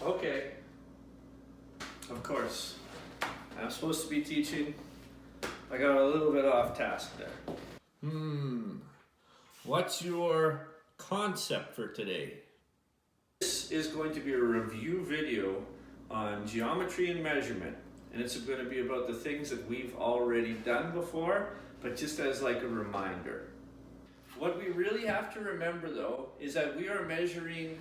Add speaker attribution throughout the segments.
Speaker 1: Okay, of course. I'm supposed to be teaching. I got a little bit off task there. What's your concept for today? This is going to be a review video on geometry and measurement. And it's going to be about the things that we've already done before, but just as like a reminder. What we really have to remember though is that we are measuring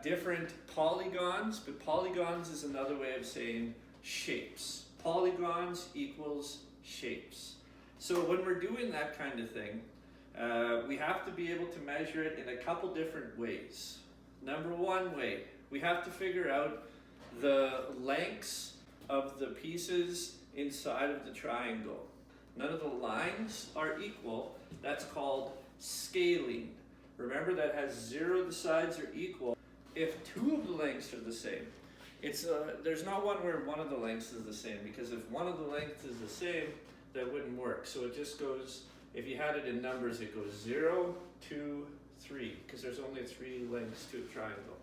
Speaker 1: different polygons, but polygons is another way of saying shapes. Polygons equals shapes. So when we're doing that kind of thing, we have to be able to measure it in a couple different ways. Number one way, we have to figure out the lengths of the pieces inside of the triangle. None of the lines are equal. That's called scalene. Remember, that has 0, the sides are equal. If 2 of the lengths are the same, there's not one where one of the lengths is the same, because if one of the lengths is the same, that wouldn't work. So it just goes, if you had it in numbers, it goes 0, 2, 3, because there's only 3 lengths to a triangle.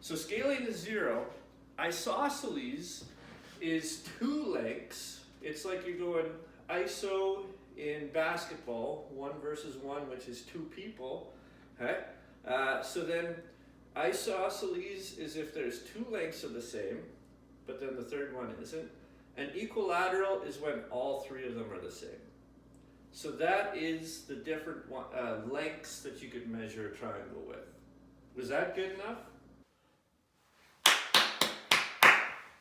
Speaker 1: So scalene is 0. Isosceles is 2 lengths. It's like you're going iso in basketball, 1 versus 1, which is 2 people. Okay? So then isosceles is if there's 2 lengths of the same, but then the third one isn't. And equilateral is when all 3 of them are the same. So that is the different lengths that you could measure a triangle with. Was that good enough?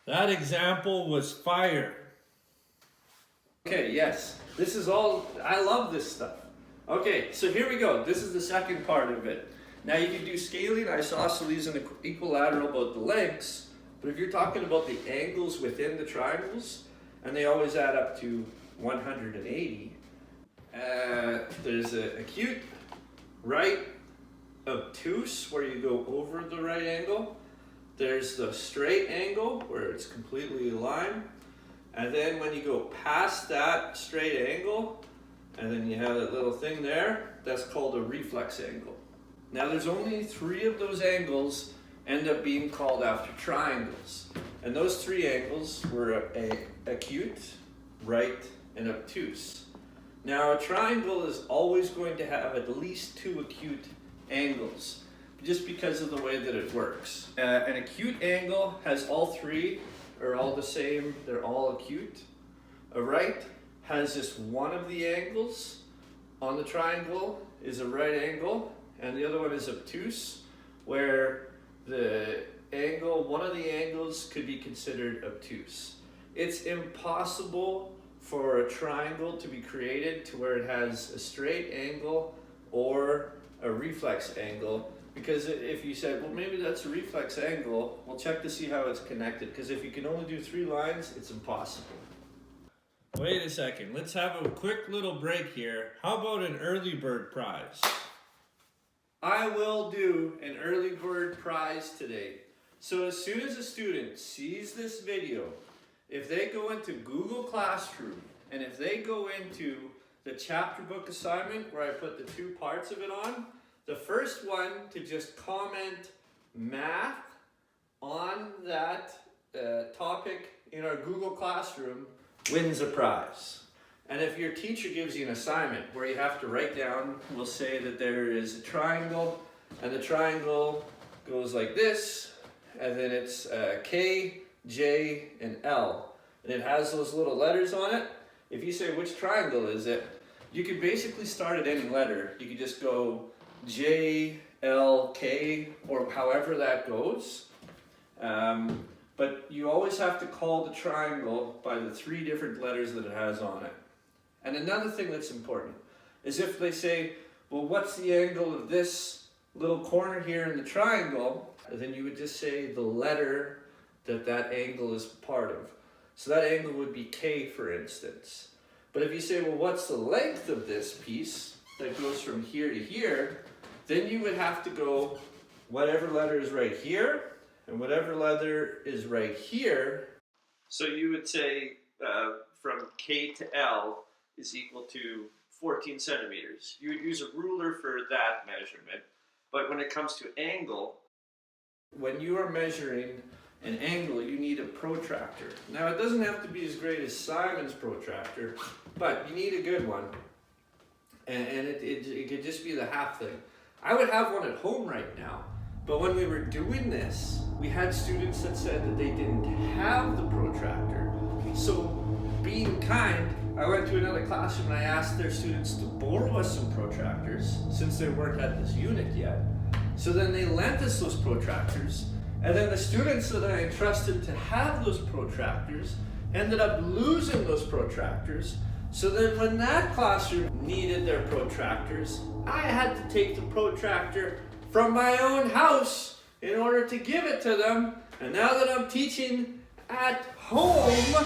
Speaker 1: That example was fire. Okay, yes. This is all, I love this stuff. Okay, so here we go. This is the second part of it. Now you can do scalene, isosceles, and equilateral about the lengths, but if you're talking about the angles within the triangles, and they always add up to 180, there's an acute, right, obtuse, where you go over the right angle. There's the straight angle, where it's completely aligned. And then when you go past that straight angle, and then you have that little thing there, that's called a reflex angle. Now there's only 3 of those angles end up being called after triangles. And those 3 angles were acute, right, and obtuse. Now a triangle is always going to have at least 2 acute angles, just because of the way that it works. An acute angle has all 3 are all the same, they're all acute. A right has just one of the angles on the triangle is a right angle, and the other one is obtuse, where the angle, one of the angles could be considered obtuse. It's impossible for a triangle to be created to where it has a straight angle or a reflex angle, because if you said, well, maybe that's a reflex angle, we'll check to see how it's connected, because if you can only do 3 lines, it's impossible. Wait a second, let's have a quick little break here. How about an early bird prize? I will do an early bird prize today. So as soon as a student sees this video, if they go into Google Classroom, and if they go into the chapter book assignment where I put the 2 parts of it on, the first one to just comment math on that topic in our Google Classroom wins a prize. And if your teacher gives you an assignment where you have to write down, we'll say that there is a triangle, and the triangle goes like this, and then it's K, J, and L. And it has those little letters on it. If you say, which triangle is it? You could basically start at any letter. You could just go J, L, K, or however that goes. But you always have to call the triangle by the 3 different letters that it has on it. And another thing that's important is if they say, well, what's the angle of this little corner here in the triangle? Then you would just say the letter that that angle is part of. So that angle would be K, for instance. But if you say, well, what's the length of this piece that goes from here to here, then you would have to go whatever letter is right here and whatever letter is right here. So you would say from K to L is equal to 14 centimeters. You would use a ruler for that measurement. But when it comes to angle, when you are measuring an angle, you need a protractor. Now, it doesn't have to be as great as Simon's protractor, but you need a good one. And it could just be the half thing. I would have one at home right now, but when we were doing this, we had students that said that they didn't have the protractor. So, being kind, I went to another classroom and I asked their students to borrow us some protractors, since they weren't at this unit yet. So then they lent us those protractors, and then the students that I entrusted to have those protractors ended up losing those protractors. So then when that classroom needed their protractors, I had to take the protractor from my own house in order to give it to them. And now that I'm teaching at home,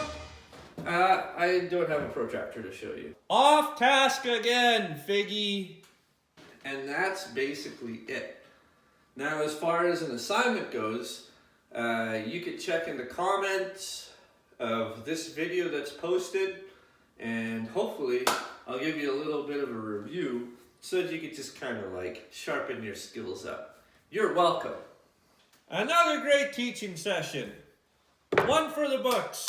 Speaker 1: I don't have a protractor to show you. Off task again, Figgy. And that's basically it. Now, as far as an assignment goes, you could check in the comments of this video that's posted, and hopefully I'll give you a little bit of a review so that you could just kind of like sharpen your skills up. You're welcome. Another great teaching session. One for the books.